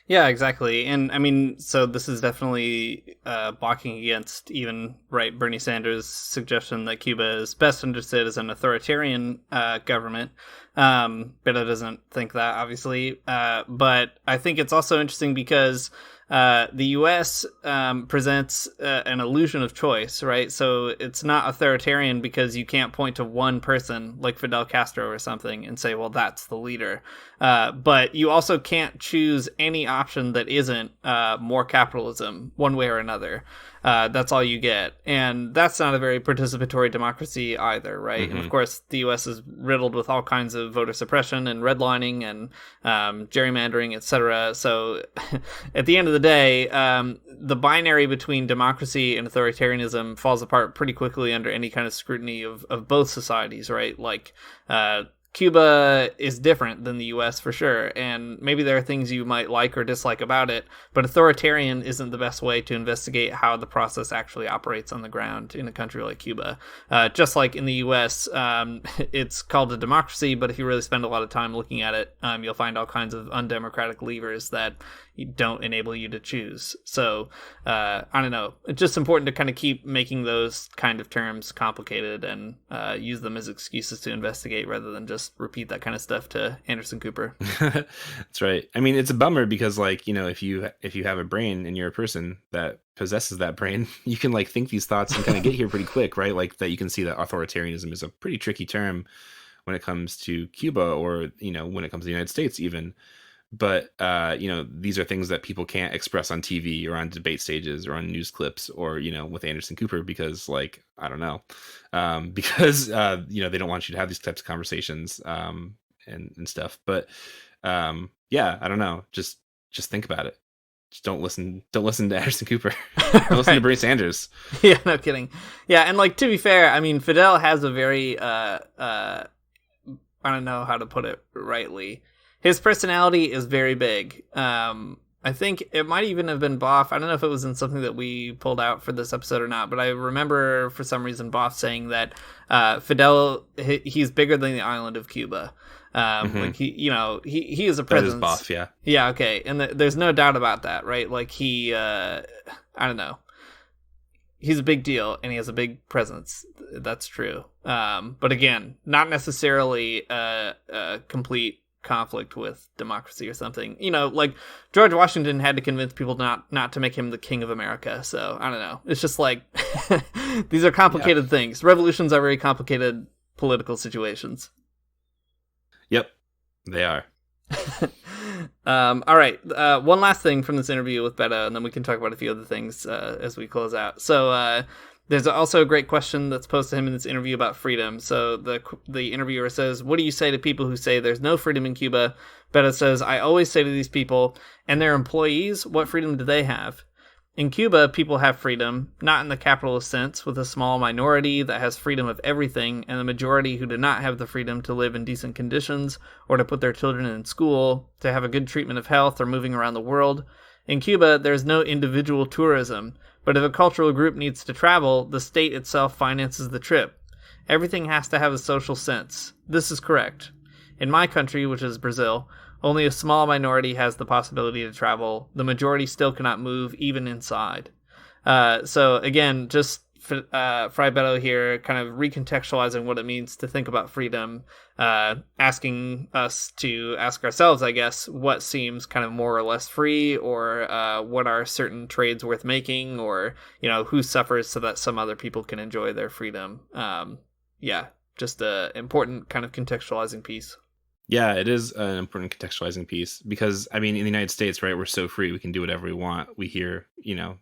Yeah, exactly. And I mean, so this is definitely blocking against even Bernie Sanders' suggestion that Cuba is best understood as an authoritarian government. Beto doesn't think that, obviously. But I think it's also interesting because the U.S. Presents an illusion of choice, right? So it's not authoritarian because you can't point to one person like Fidel Castro or something and say, well, that's the leader. But you also can't choose any option that isn't more capitalism one way or another. That's all you get. And that's not a very participatory democracy either, right? Mm-hmm. And of course, the U.S. is riddled with all kinds of voter suppression and redlining and gerrymandering, etc. So at the end of the day, the binary between democracy and authoritarianism falls apart pretty quickly under any kind of scrutiny of both societies, right? Like, Cuba is different than the U.S. for sure, and maybe there are things you might like or dislike about it, but authoritarian isn't the best way to investigate how the process actually operates on the ground in a country like Cuba. Just like in the U.S., it's called a democracy, but if you really spend a lot of time looking at it, you'll find all kinds of undemocratic levers that don't enable you to choose. So, I don't know. It's just important to kind of keep making those kind of terms complicated and use them as excuses to investigate rather than just repeat that kind of stuff to Anderson Cooper. That's right. I mean, it's a bummer because, like, if you have a brain and you're a person that possesses that brain, you can, like, think these thoughts and kind of get here pretty quick, right? Like, that you can see that authoritarianism is a pretty tricky term when it comes to Cuba or, when it comes to the United States even. But, these are things that people can't express on TV or on debate stages or on news clips or, with Anderson Cooper because, like, I don't know, because, they don't want you to have these types of conversations and stuff. But, yeah, I don't know. Just think about it. Just don't listen to Anderson Cooper. Don't listen to Bernie Sanders. Yeah, no kidding. Yeah, and, like, to be fair, I mean, Fidel has a very, I don't know how to put it rightly. His personality is very big. I think it might even have been Boff. I don't know if it was in something that we pulled out for this episode or not, but I remember for some reason Boff saying that Fidel, he's bigger than the island of Cuba. Like he is a presence. That is Boff, yeah. Yeah, okay. And there's no doubt about that, right? Like he, I don't know. He's a big deal and he has a big presence. That's true. But again, not necessarily a complete conflict with democracy or something. Like George Washington had to convince people not to make him the king of America. So I don't know. It's just like these are complicated things. Revolutions are very complicated political situations. Yep, they are. All right. One last thing from this interview with Betto, and then we can talk about a few other things as we close out. So There's also a great question that's posed to him in this interview about freedom. So the interviewer says, what do you say to people who say there's no freedom in Cuba? Betto says, I always say to these people and their employees, what freedom do they have? In Cuba, people have freedom, not in the capitalist sense, with a small minority that has freedom of everything, and the majority who do not have the freedom to live in decent conditions, or to put their children in school, to have a good treatment of health, or moving around the world. In Cuba, there's no individual tourism, but if a cultural group needs to travel, the state itself finances the trip. Everything has to have a social sense. This is correct. In my country, which is Brazil, only a small minority has the possibility to travel. The majority still cannot move, even inside. So again, just Frei Betto here kind of recontextualizing what it means to think about freedom, asking us to ask ourselves, I guess, what seems kind of more or less free, or what are certain trades worth making, or, who suffers so that some other people can enjoy their freedom. Just an important kind of contextualizing piece. Yeah, it is an important contextualizing piece because, in the United States, right, we're so free. We can do whatever we want. We hear,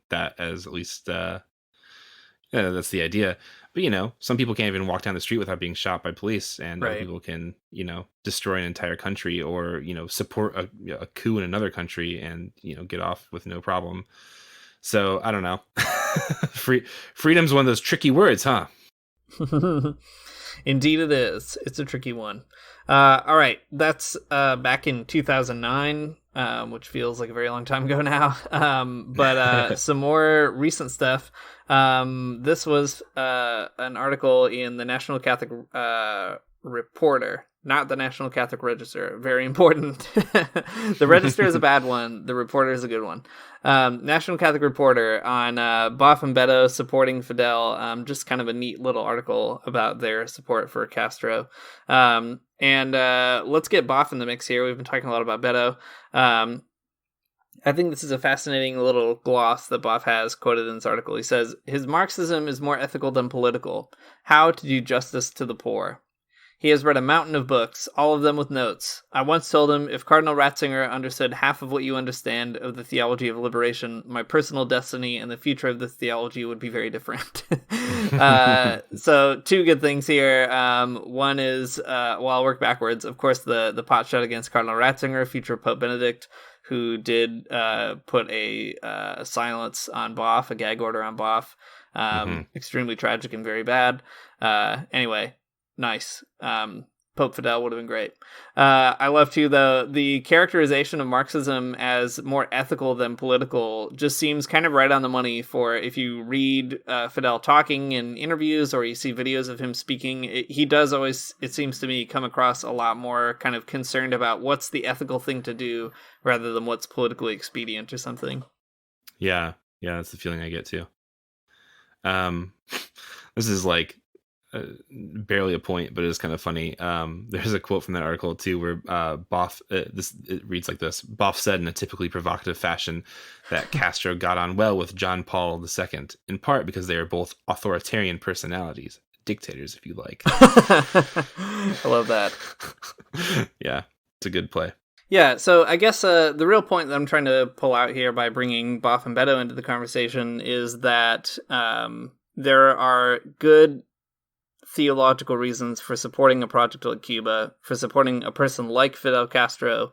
that as at least, that's the idea. But, some people can't even walk down the street without being shot by police, and other people can, destroy an entire country or, support a coup in another country and, get off with no problem. So, I don't know. Freedom's one of those tricky words, huh? Indeed it is. It's a tricky one. All right, that's back in 2009, which feels like a very long time ago now. But some more recent stuff. This was an article in the National Catholic Reporter, not the National Catholic Register. Very important. The Register is a bad one. The Reporter is a good one. National Catholic Reporter on Boff and Betto supporting Fidel. Just kind of a neat little article about their support for Castro. And let's get Boff in the mix here. We've been talking a lot about Betto. I think this is a fascinating little gloss that Boff has quoted in this article. He says, his Marxism is more ethical than political. How to do justice to the poor. He has read a mountain of books, all of them with notes. I once told him, if Cardinal Ratzinger understood half of what you understand of the theology of liberation, my personal destiny and the future of this theology would be very different. So two good things here. One is, I'll work backwards. Of course, the pot shot against Cardinal Ratzinger, future Pope Benedict, who did put a silence on Boff, a gag order on Boff. Extremely tragic and very bad. Anyway. Nice. Pope Fidel would have been great. I love too, though, the characterization of Marxism as more ethical than political just seems kind of right on the money for if you read Fidel talking in interviews or you see videos of him speaking. He does always, it seems to me, come across a lot more kind of concerned about what's the ethical thing to do rather than what's politically expedient or something. Yeah, that's the feeling I get too. This is like barely a point, but it is kind of funny. There's a quote from that article too where Boff, it reads like this: Boff said in a typically provocative fashion that Castro got on well with John Paul II, in part because they are both authoritarian personalities, dictators if you like. I love that. Yeah, it's a good play. Yeah, so I guess the real point that I'm trying to pull out here by bringing Boff and Betto into the conversation is that there are good theological reasons for supporting a project like Cuba, for supporting a person like Fidel Castro,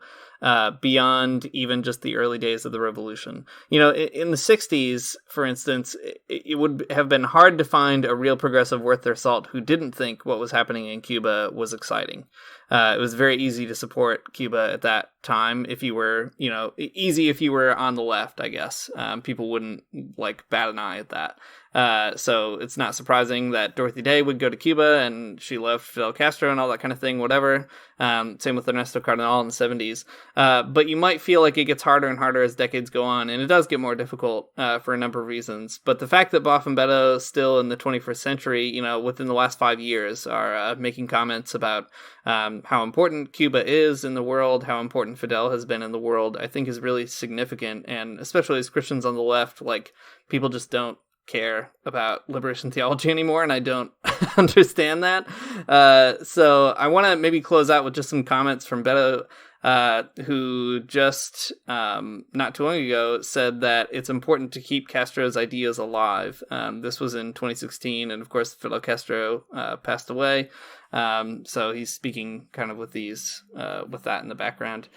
beyond even just the early days of the revolution. In the 60s, for instance, it would have been hard to find a real progressive worth their salt who didn't think what was happening in Cuba was exciting. It was very easy to support Cuba at that time if you were, easy if you were on the left, I guess. People wouldn't bat an eye at that. So it's not surprising that Dorothy Day would go to Cuba and she loved Fidel Castro and all that kind of thing, whatever. Same with Ernesto Cardenal in the 70s. But you might feel like it gets harder and harder as decades go on, and it does get more difficult for a number of reasons. But the fact that Boff and Betto still in the 21st century, within the last 5 years, are making comments about how important Cuba is in the world, how important Fidel has been in the world, I think is really significant. And especially as Christians on the left, people just don't care about liberation theology anymore, and I don't understand that. So I want to maybe close out with just some comments from Betto. who just not too long ago said that it's important to keep Castro's ideas alive. This was in 2016, and of course Fidel Castro passed away. So he's speaking kind of with that in the background.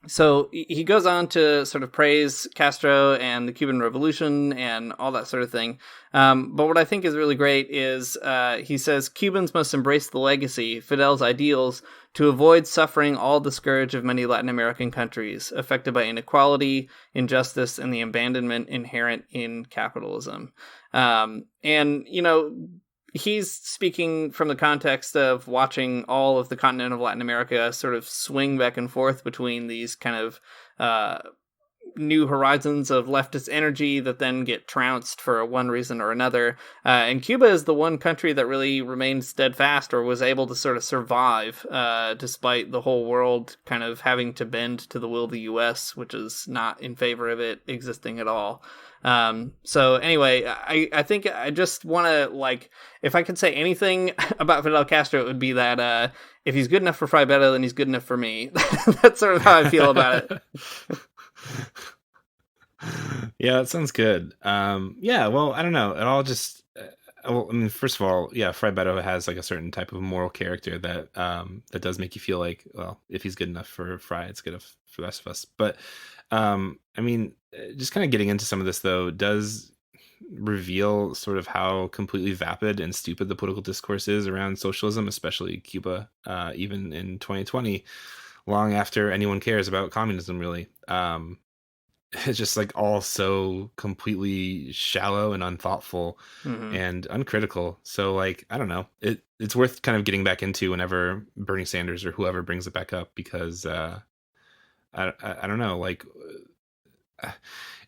So he goes on to sort of praise Castro and the Cuban Revolution and all that sort of thing. But what I think is really great is he says, Cubans must embrace the legacy, Fidel's ideals, to avoid suffering all the scourge of many Latin American countries, affected by inequality, injustice, and the abandonment inherent in capitalism. And, you know, he's speaking from the context of watching all of the continent of Latin America sort of swing back and forth between these kind of new horizons of leftist energy that then get trounced for one reason or another. And Cuba is the one country that really remained steadfast or was able to sort of survive despite the whole world kind of having to bend to the will of the U.S., which is not in favor of it existing at all. So anyway, I think I just want to, like, if I could say anything about Fidel Castro, it would be that if he's good enough for Frei Betto, then he's good enough for me. That's sort of how I feel about it. Yeah, that sounds good. Yeah, well, I don't know. It all just, well, I mean, first of all, yeah, Frei Betto has like a certain type of moral character that that does make you feel like, well, if he's good enough for Frei, it's good enough for the rest of us. But I mean, just kind of getting into some of this though does reveal sort of how completely vapid and stupid the political discourse is around socialism, especially Cuba, even in 2020, long after anyone cares about communism, really. It's just like all so completely shallow and unthoughtful and uncritical. So like, I don't know, it's worth kind of getting back into whenever Bernie Sanders or whoever brings it back up, because I don't know, like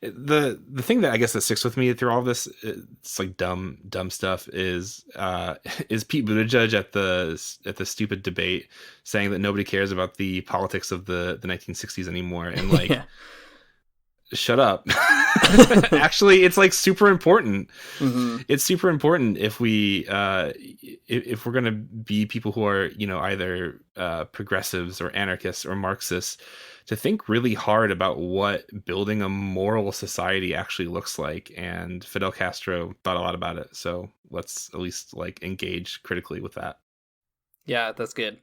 the thing that I guess that sticks with me through all of this, it's like dumb stuff, is Pete Buttigieg at the stupid debate saying that nobody cares about the politics of the 1960s anymore, and like yeah. Shut up. Actually, it's like super important. It's super important if we're going to be people who are, you know, either progressives or anarchists or Marxists, to think really hard about what building a moral society actually looks like. And Fidel Castro thought a lot about it. So let's at least like engage critically with that. Yeah, that's good.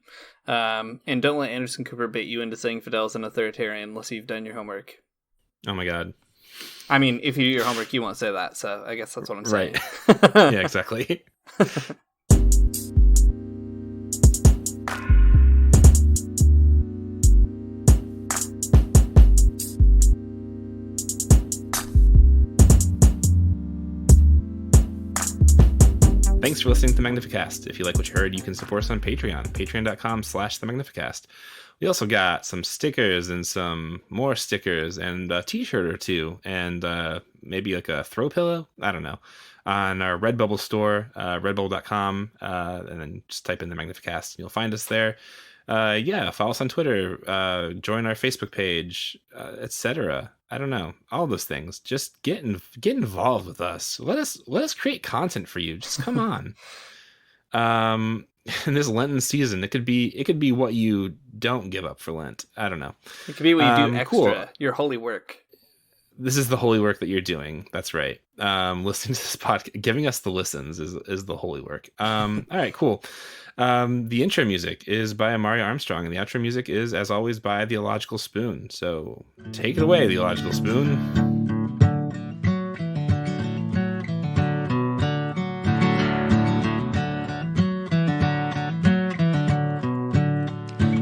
And don't let Anderson Cooper bait you into saying Fidel's an authoritarian unless you've done your homework. Oh my God. I mean, if you do your homework, you won't say that. So I guess that's what I'm saying. Right. Yeah, exactly. Thanks for listening to the Magnificast. If you like what you heard, you can support us on Patreon, patreon.com/the Magnificast. We also got some stickers and some more stickers and a t-shirt or two and maybe like a throw pillow. I don't know. On our Redbubble store, redbubble.com, and then just type in the Magnificast and you'll find us there. Yeah, follow us on Twitter, join our Facebook page, etc. I don't know, all those things. Just get involved with us. Let us create content for you. Just come on. In this Lenten season, it could be what you don't give up for Lent. I don't know. It could be what you do extra. Cool. Your holy work. This is the holy work that you're doing. That's right. Listening to this podcast, giving us the listens is the holy work. All right, cool. The intro music is by Amari Armstrong, and the outro music is, as always, by The Illogical Spoon. So take it away, The Illogical Spoon.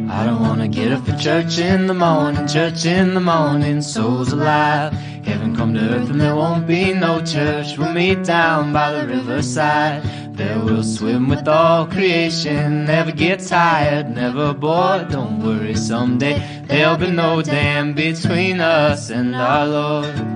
I don't wanna get up for church in the morning, souls alive. Heaven come to earth and there won't be no church. We'll meet down by the riverside. There we'll swim with all creation. Never get tired, never bored. Don't worry, someday there'll be no dam between us and our Lord.